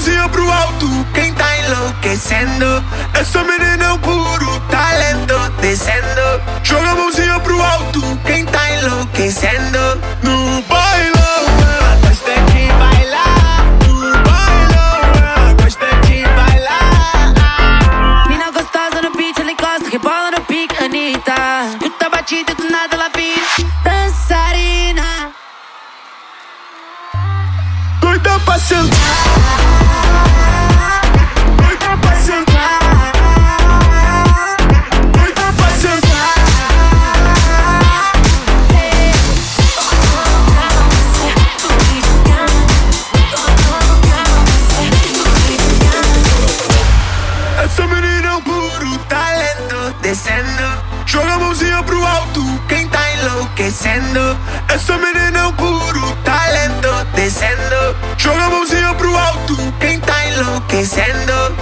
mãozinha pro alto, quem tá enlouquecendo. Essa menina é um puro talento descendo. Joga a mãozinha pro alto, quem tá enlouquecendo. No bailão, ela gosta de bailar. No bailão, ela gosta de bailar. Mina gostosa no beat, ela encosta, rebola no pique, Anitta. Escuta a batida e do nada ela vira dançarina. Doida pra sentar, doida pra sentar, doida pra sentar. Essa menina é um puro talento descendo. Joga a mãozinha pro alto, quem tá enlouquecendo. Essa menina é um puro talento descendo. Joga a mãozinha pro alto, quem tá enlouquecendo.